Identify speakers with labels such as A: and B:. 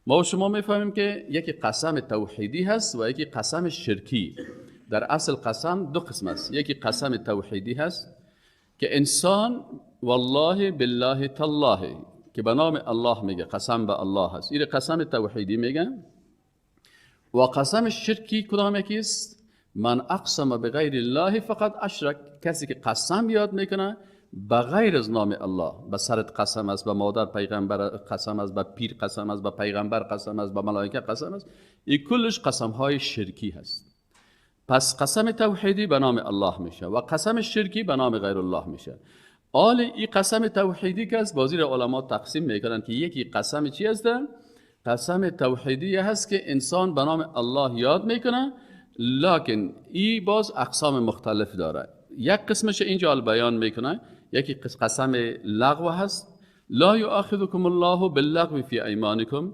A: ما و شما میفهمیم که یکی قسم توحیدی هست و یکی قسم شرکی. در اصل قسم دو قسم است. یکی قسم توحیدی هست که انسان والله بالله تالله که به نام الله میگه، قسم به الله هست، این قسم توحیدی میگن. و قسم شرکی کدام یکی است؟ من اقسم بغیر الله فقط اشرک، کسی که قسم یاد میکنه به غیر از نام الله، به سرت قسم است، به مادر پیغمبر قسم است، به پیر قسم است، به پیغمبر قسم است، به ملائکه قسم است، این کلش قسم های شرکی هست. پس قسم توحیدی به نام الله میشه و قسم شرکی به نام غیر الله میشه. حال این قسم توحیدی که از بازی علما تقسیم میکنن که یکی قسم چی هست؟ قسم توحیدی هست که انسان به نام الله یاد میکنه، لکن این باز اقسام مختلف داره. یک قسمش اینجا بیان میکنه، یکی قسم لغو هست، لا یؤاخذکم الله باللغو فی ایمانکم،